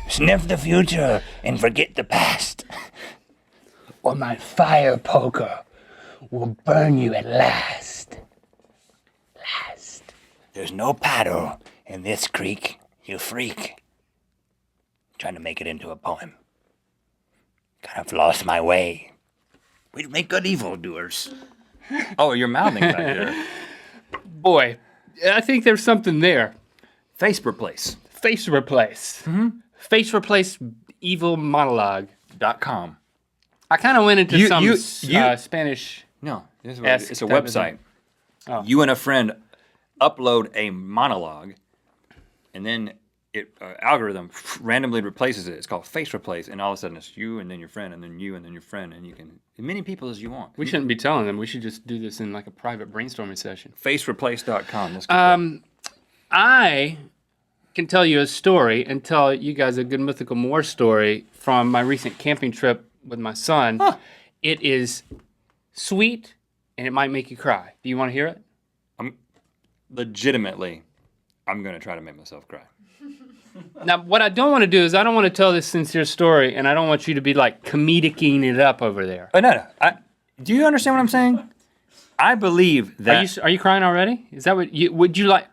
Sniff the future and forget the past. Or my fire poker will burn you at last. There's no paddle in this creek, you freak. Trying to make it into a poem. Kind of lost my way. We'd make good evildoers. Oh, you're mouthing back there. Boy, I think there's something there. Face replace. Face replace. Mm-hmm. Face replace evil monologue. .com. I kind of went into Spanish. No, it's a website. Oh. You and a friend upload a monologue, and then it algorithm randomly replaces it. It's called face replace, and all of a sudden it's you and then your friend and then you and then your friend, and you can as many people as you want. We shouldn't be telling them. We should just do this in like a private brainstorming session. Facereplace.com. I can tell you a story and tell you guys a good Mythical More story from my recent camping trip with my son. Huh. It is sweet and it might make you cry. Do you want to hear it? Legitimately, I'm going to try to make myself cry. Now, what I don't want to do is I don't want to tell this sincere story, and I don't want you to be like comedicing it up over there. Oh, no. Do you understand what I'm saying? I believe that... Are you crying already? Is that what would you like?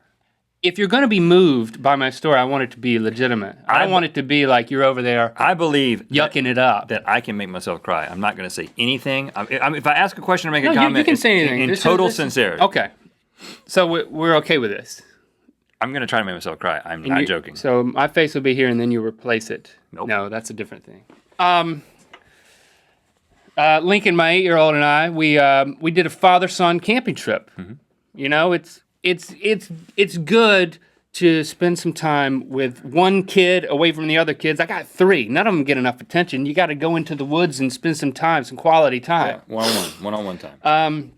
If you're going to be moved by my story, I want it to be legitimate. I don't want it to be like you're over there. I believe yucking it up. That I can make myself cry. I'm not going to say anything. If I ask a question or make a comment, you can say anything in total sincerity. Okay. So we're okay with this. I'm going to try to make myself cry. I'm not joking. So my face will be here, and then you replace it. Nope. No, that's a different thing. Lincoln, my 8-year-old, and I, we did a father-son camping trip. Mm-hmm. You know, it's good to spend some time with one kid away from the other kids. I got 3. None of them get enough attention. You got to go into the woods and spend some time, some quality time. Yeah, one-on-one time.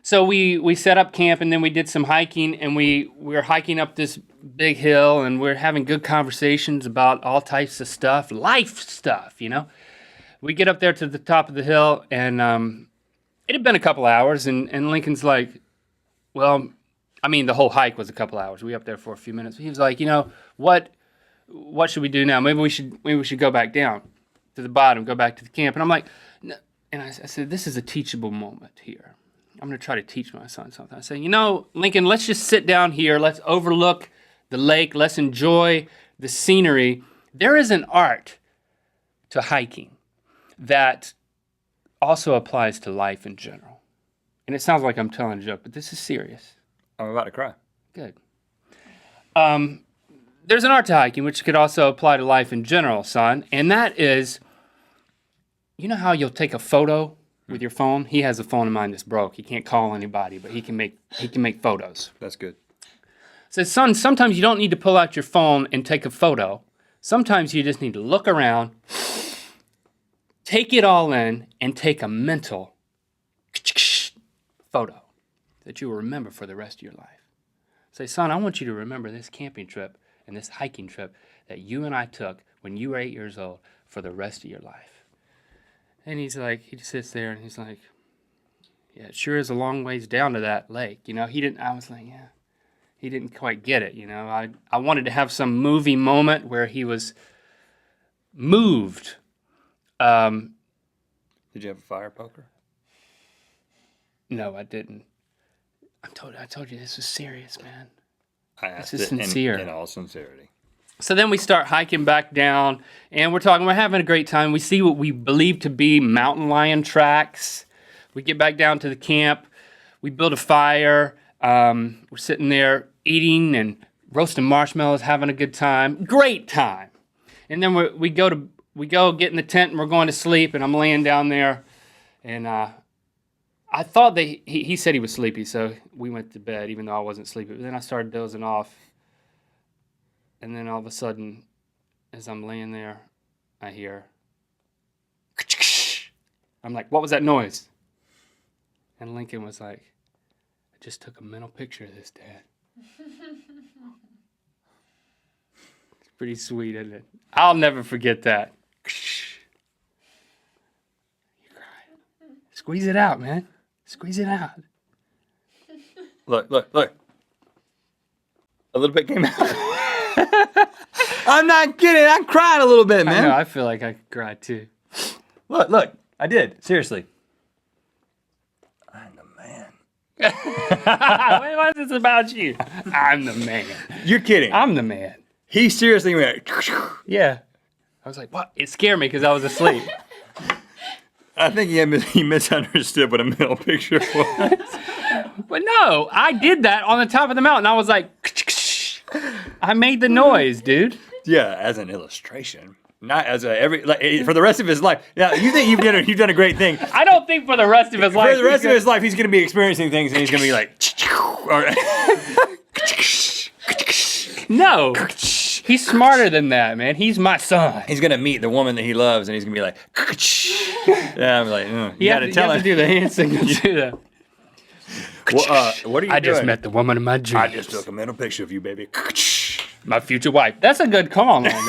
So we set up camp, and then we did some hiking, and we were hiking up this big hill, and we're having good conversations about all types of stuff, life stuff, you know. We get up there to the top of the hill, and it had been a couple hours, and Lincoln's like, well, I mean, the whole hike was a couple hours. We were up there for a few minutes. He was like, you know, what should we do now? Maybe we should go back down to the bottom, go back to the camp. And I'm like, no. And I said, this is a teachable moment here. I'm going to try to teach my son something. I said, you know, Lincoln, let's just sit down here. Let's overlook the lake. Let's enjoy the scenery. There is an art to hiking that also applies to life in general. And it sounds like I'm telling a joke, but this is serious. I'm about to cry. Good. There's an art to hiking which could also apply to life in general, son. And that is, you know how you'll take a photo with your phone? He has a phone of mine that's broke. He can't call anybody, but he can make photos. That's good. Says, son, sometimes you don't need to pull out your phone and take a photo. Sometimes you just need to look around, take it all in, and take a mental photo that you will remember for the rest of your life. Say, son, I want you to remember this camping trip and this hiking trip that you and I took when you were 8 years old for the rest of your life. And he's like, he just sits there and he's like, yeah, it sure is a long ways down to that lake. You know, I was like, yeah, he didn't quite get it. You know, I wanted to have some movie moment where he was moved. Did you have a fire poker? No, I didn't. I told you this was serious, man. I asked this is it sincere. in all sincerity. So then we start hiking back down, and we're having a great time. We see what we believe to be mountain lion tracks. We get back down to the camp. We build a fire. We're sitting there eating and roasting marshmallows, having a good time. Great time. And then we go get in the tent, and we're going to sleep, and I'm laying down there, and I thought that he said he was sleepy, so we went to bed, even though I wasn't sleepy. But then I started dozing off. And then all of a sudden, as I'm laying there, I hear, I'm like, what was that noise? And Lincoln was like, I just took a mental picture of this, Dad. It's pretty sweet, isn't it? I'll never forget that. You cried. Squeeze it out, man. Squeeze it out. Look. A little bit came out. I'm not kidding. I'm crying a little bit, I man. know. I feel like I could cry too. Look. I did. Seriously. I'm the man. What's this about you? I'm the man. You're kidding. I'm the man. He seriously went. Yeah. I was like, what? It scared me because I was asleep. I think he misunderstood what a middle picture was. But no, I did that on the top of the mountain. I was like, I made the noise, dude. Yeah, as an illustration, not as for the rest of his life. Yeah, you think you've done a great thing. I don't think for the rest of his life. For the rest of his life, he's going to be experiencing things, and he's going to be like, No. He's smarter than that, man. He's my son. he's going to meet the woman that he loves, and he's going to be like, yeah, I'm like, you got to tell you have him. to do the hand signal too, though. What are you I doing? just met the woman of my dreams. I just took a mental picture of you, baby. My future wife. That's a good come on line,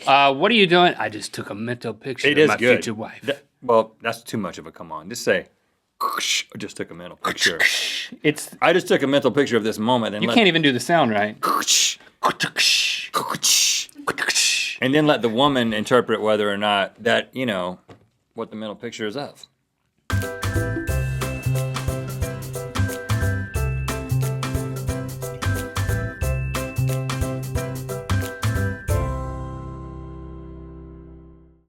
though. What are you doing? I just took a mental picture It of is my good. future wife. Well, that's too much of a come on. Just say, I just took a mental picture. It's I just took a mental picture of this moment. And you can't even do the sound right. And then let the woman interpret whether or not that, what the mental picture is of.